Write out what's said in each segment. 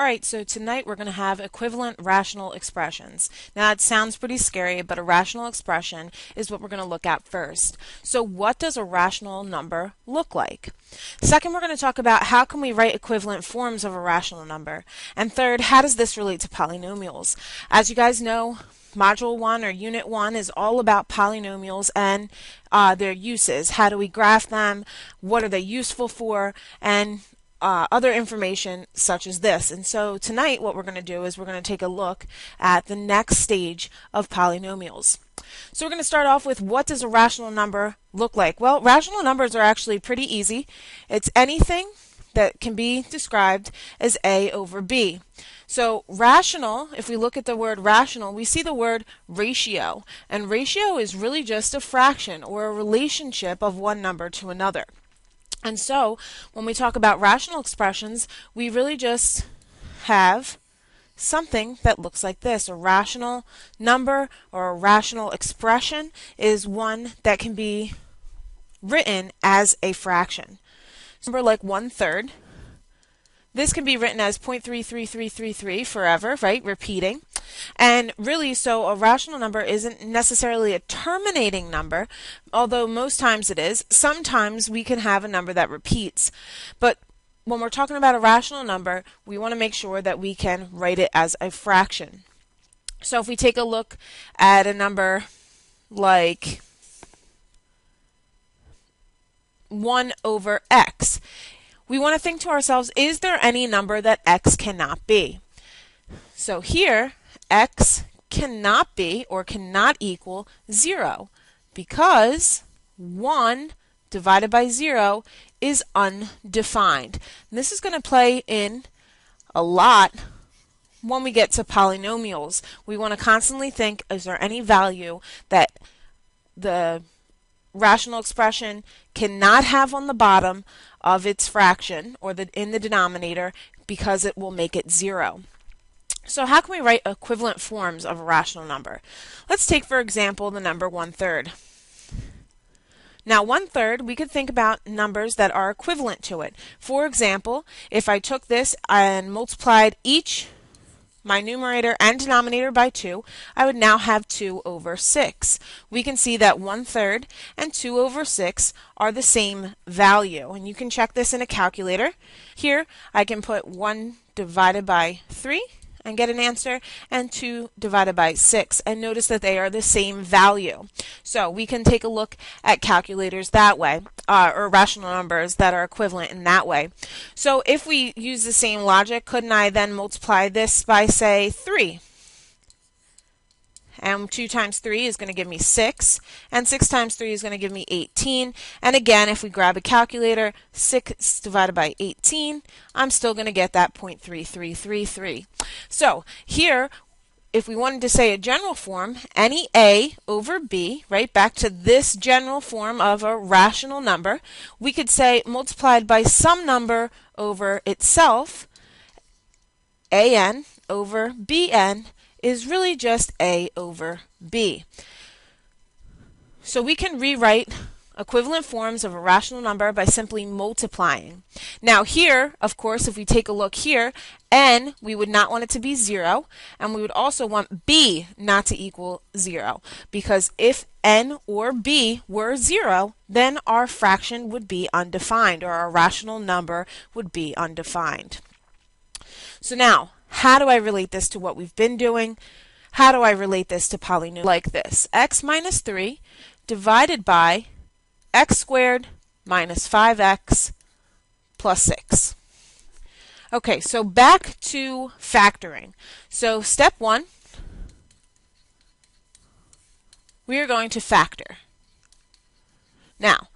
Alright, so tonight we're going to have equivalent rational expressions. Now that sounds pretty scary, but a rational expression is what we're going to look at first. So what does a rational number look like? Second, we're going to talk about how can we write equivalent forms of a rational number. And third, how does this relate to polynomials? As you guys know, Module 1 or Unit 1 is all about polynomials and their uses. How do we graph them? What are they useful for? And other information such as this. And so tonight what we're going to do is we're going to take a look at the next stage of polynomials. So we're going to start off with, what does a rational number look like? Well, rational numbers are actually pretty easy. It's anything that can be described as A over B. So rational, if we look at the word rational, we see the word ratio. And ratio is really just a fraction or a relationship of one number to another. And so, when we talk about rational expressions, we really just have something that looks like this. A rational number or a rational expression is one that can be written as a fraction. Number like 1/3. This can be written as 0.33333 forever, right? Repeating. And really, so a rational number isn't necessarily a terminating number, although most times it is. Sometimes we can have a number that repeats. But when we're talking about a rational number, we want to make sure that we can write it as a fraction. So if we take a look at a number like 1 over x, we want to think to ourselves, is there any number that x cannot be? So here, x cannot be or cannot equal 0 because 1 divided by 0 is undefined. And this is going to play in a lot when we get to polynomials. We want to constantly think, is there any value that the rational expression cannot have on the bottom of its fraction or in the denominator because it will make it 0. So how can we write equivalent forms of a rational number? Let's take, for example, the number 1/3. Now 1/3, we could think about numbers that are equivalent to it. For example, if I took this and multiplied my numerator and denominator by 2, I would now have 2 over 6. We can see that 1/3 and 2 over 6 are the same value. And you can check this in a calculator. Here, I can put 1 divided by 3 and get an answer, and 2 divided by 6. And notice that they are the same value. So we can take a look at calculators that way, or rational numbers that are equivalent in that way. So if we use the same logic, couldn't I then multiply this by, say, 3? And 2 times 3 is going to give me 6, and 6 times 3 is going to give me 18. And again, if we grab a calculator, 6 divided by 18, I'm still going to get that 0.3333. So here, if we wanted to say a general form, any A over B, right, back to this general form of a rational number, we could say multiplied by some number over itself, AN over BN, is really just A over B. So we can rewrite equivalent forms of a rational number by simply multiplying. Now here, of course, if we take a look here, n, we would not want it to be 0, and we would also want b not to equal 0, because if n or b were 0, then our fraction would be undefined, or our rational number would be undefined. So now, how do I relate this to what we've been doing? How do I relate this to polynomials? Like this, x minus 3 divided by x squared minus 5x plus 6. Okay, so back to factoring. So step 1, we are going to factor. Now,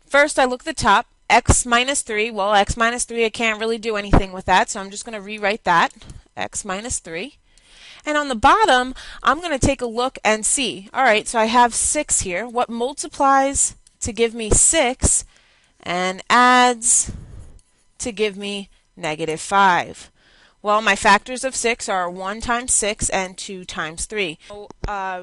first I look at the top, x minus 3. Well, x minus 3, I can't really do anything with that, so I'm just going to rewrite that, x minus 3. And on the bottom, I'm going to take a look and see. All right, so I have 6 here. What multiplies to give me 6 and adds to give me negative 5? Well, my factors of 6 are 1 times 6 and 2 times 3. So,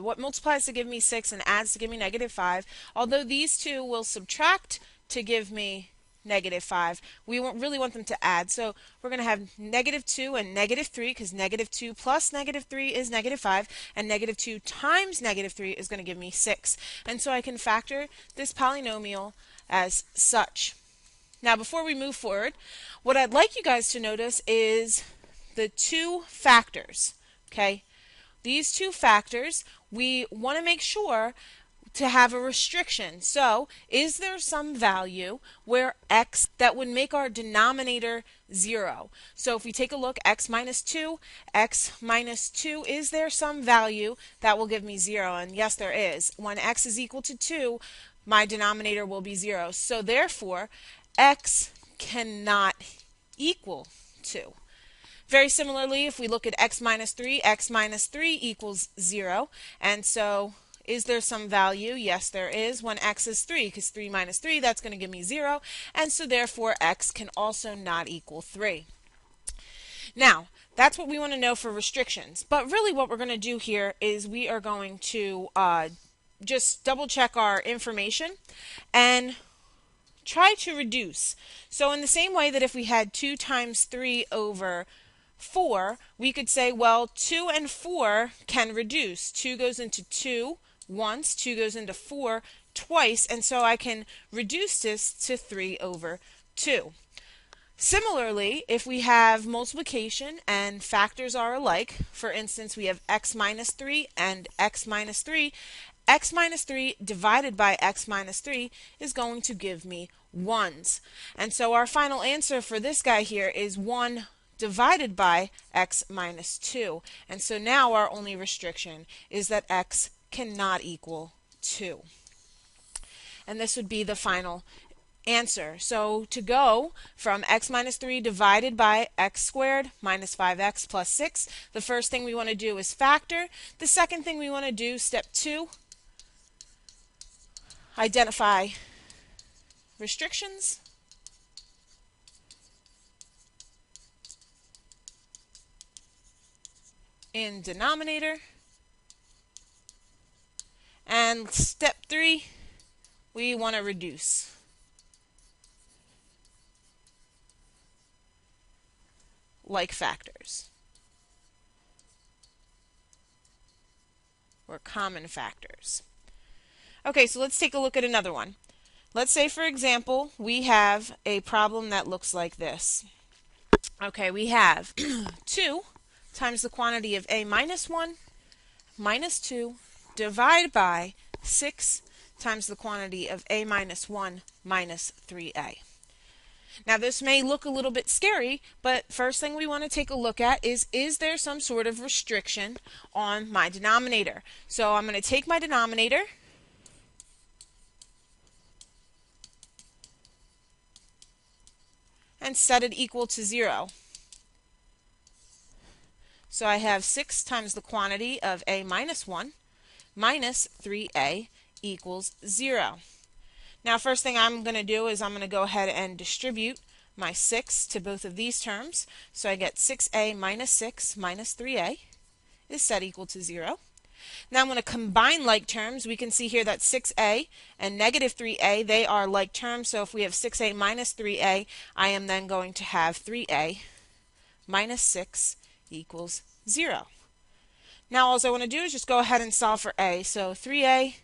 what multiplies to give me 6 and adds to give me negative 5? Although these two will subtract to give me negative 5. We really want them to add. So we're going to have negative 2 and negative 3 because negative 2 plus negative 3 is negative 5 and negative 2 times negative 3 is going to give me 6. And so I can factor this polynomial as such. Now before we move forward, what I'd like you guys to notice is the two factors. Okay? These two factors, we want to make sure to have a restriction. So, is there some value where x that would make our denominator 0? So if we take a look, x minus 2, is there some value that will give me 0? And yes, there is. When x is equal to 2, my denominator will be 0. So therefore, x cannot equal 2. Very similarly, if we look at x minus 3 equals 0. And so is there some value? Yes, there is when x is 3, because 3 minus 3, that's going to give me 0. And so therefore, x can also not equal 3. Now, that's what we want to know for restrictions. But really what we're going to do here is we are going to just double check our information and try to reduce. So in the same way that if we had 2 times 3 over 4, we could say, well, 2 and 4 can reduce. 2 goes into 2 once, 2 goes into 4 twice, and so I can reduce this to 3 over 2. Similarly, if we have multiplication and factors are alike, for instance, we have x minus 3 and x minus 3, x minus 3 divided by x minus 3 is going to give me 1s. And so our final answer for this guy here is 1 divided by x minus 2. And so now our only restriction is that x cannot equal 2. And this would be the final answer. So to go from x minus 3 divided by x squared minus 5x plus 6, the first thing we want to do is factor. The second thing we want to do, step 2, identify restrictions. In denominator. And step 3, we want to reduce. Like factors. Or common factors. Okay, so let's take a look at another one. Let's say, for example, we have a problem that looks like this. Okay, we have 2 times the quantity of a minus 1 minus 2 divided by 6 times the quantity of a minus 1 minus 3a. Now this may look a little bit scary, but first thing we want to take a look at is there some sort of restriction on my denominator? So I'm going to take my denominator and set it equal to 0. So I have 6 times the quantity of a minus 1 minus 3a equals 0. Now first thing I'm going to do is I'm going to go ahead and distribute my 6 to both of these terms. So I get 6a minus 6 minus 3a is set equal to 0. Now I'm going to combine like terms. We can see here that 6a and negative 3a, they are like terms. So if we have 6a minus 3a, I am then going to have 3a minus 6 equals 0. Now all I want to do is just go ahead and solve for a. So 3a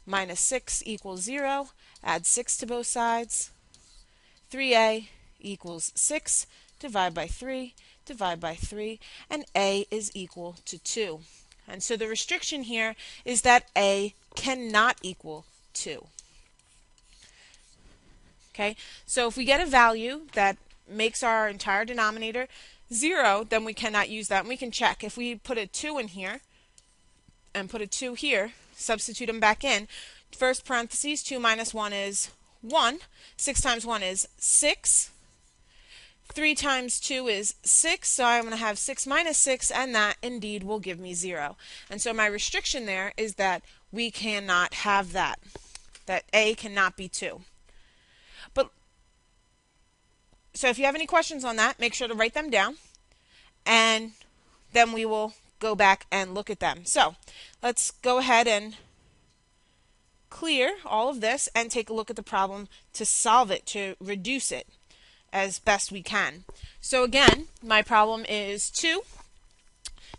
minus 6 equals 0. Add 6 to both sides. 3a equals 6. Divide by 3. Divide by 3. And a is equal to 2. And so the restriction here is that a cannot equal 2. Okay, so if we get a value that makes our entire denominator 0, then we cannot use that. And we can check. If we put a 2 in here and put a 2 here, substitute them back in, first parentheses, 2 minus 1 is 1. 6 times 1 is 6. 3 times 2 is 6, so I'm going to have 6 minus 6, and that indeed will give me 0. And so my restriction there is that we cannot have that a cannot be 2. But so if you have any questions on that, make sure to write them down, and then we will go back and look at them. So let's go ahead and clear all of this and take a look at the problem to solve it, to reduce it as best we can. So again, my problem is 2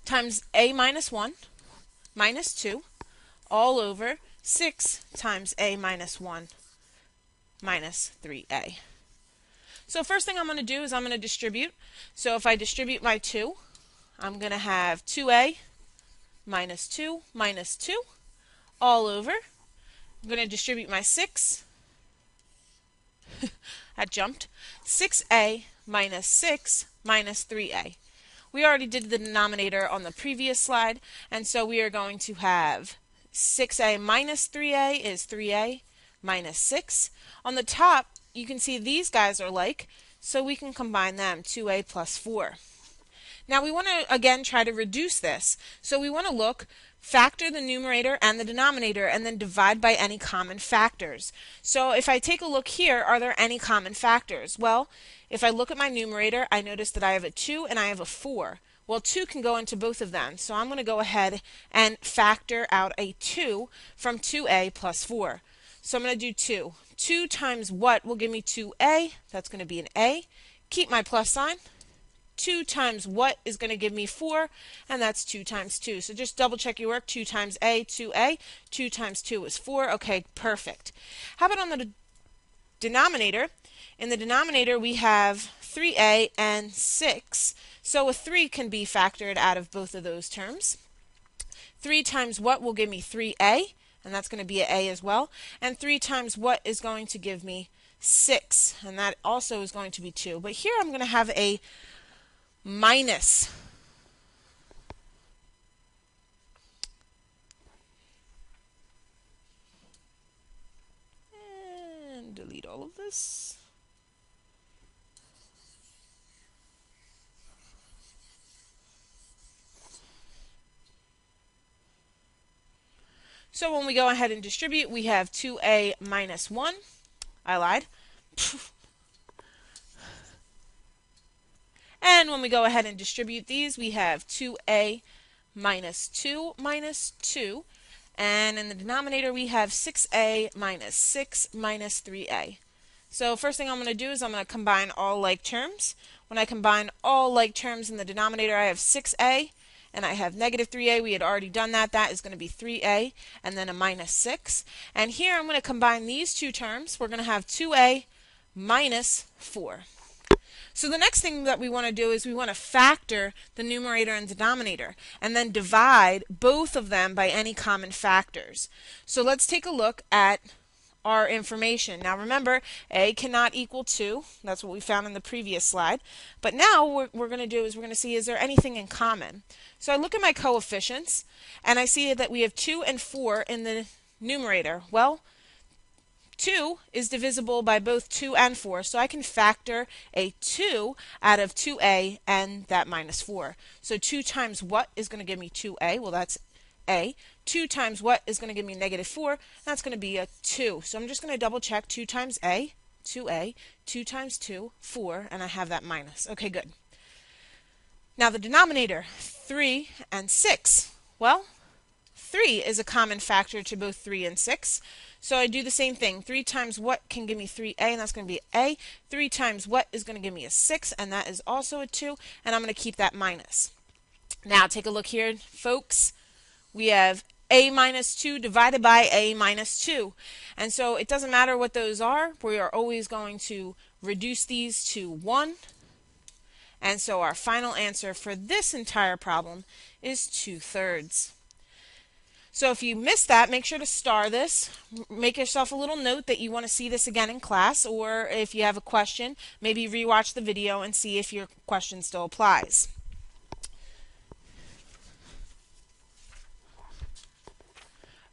times a minus 1 minus 2 all over 6 times a minus 1 minus 3a. So first thing I'm going to do is I'm going to distribute. So if I distribute my 2, I'm going to have 2a minus 2 all over. I'm going to distribute my 6. That jumped. 6a minus 6 minus 3a. We already did the denominator on the previous slide, and so we are going to have 6a minus 3a is 3a minus 6. On the top, you can see these guys are like, so we can combine them, 2a plus 4. Now we want to, again, try to reduce this. So we want to look, factor the numerator and the denominator, and then divide by any common factors. So if I take a look here, are there any common factors? Well, if I look at my numerator, I notice that I have a 2 and I have a 4. Well, 2 can go into both of them, so I'm going to go ahead and factor out a 2 from 2a plus 4. So I'm going to do 2. 2 times what will give me 2a? That's going to be an a. Keep my plus sign. 2 times what is going to give me 4, and that's 2 times 2. So just double check your work. 2 times a, 2a. 2 times 2 is 4. Okay, perfect. How about on the denominator? In the denominator, we have 3a and 6. So a 3 can be factored out of both of those terms. 3 times what will give me 3a, and that's going to be an a as well. And 3 times what is going to give me 6, and that also is going to be 2. But here I'm going to have a minus. And delete all of this. So when we go ahead and distribute, we have 2a minus 1. I lied. And when we go ahead and distribute these, we have 2a minus 2 minus 2. And in the denominator, we have 6a minus 6 minus 3a. So first thing I'm going to do is I'm going to combine all like terms. When I combine all like terms in the denominator, I have 6a. And I have negative 3a. We had already done that. That is going to be 3a and then a minus 6. And here I'm going to combine these two terms. We're going to have 2a minus 4. So the next thing that we want to do is we want to factor the numerator and denominator and then divide both of them by any common factors. So let's take a look at our information. Now remember, a cannot equal 2. That's what we found in the previous slide. But now what we're going to do is we're going to see, is there anything in common? So I look at my coefficients and I see that we have 2 and 4 in the numerator. Well, 2 is divisible by both 2 and 4, so I can factor a 2 out of 2a and that minus 4. So 2 times what is going to give me 2a? Well, that's a. 2 times what is going to give me negative 4? That's going to be a 2. So I'm just going to double check. 2 times a, 2a. 2 times 2, 4, and I have that minus. Okay, good. Now the denominator, 3 and 6. Well, 3 is a common factor to both 3 and 6. So I do the same thing. 3 times what can give me 3a, and that's going to be a. 3 times what is going to give me a 6, and that is also a 2, and I'm going to keep that minus. Now take a look here, folks. We have a minus 2 divided by a minus 2. And so it doesn't matter what those are. We are always going to reduce these to 1. And so our final answer for this entire problem is 2/3. So if you missed that, make sure to star this. Make yourself a little note that you want to see this again in class, or if you have a question, maybe rewatch the video and see if your question still applies.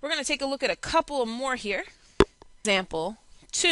We're going to take a look at a couple more here. Example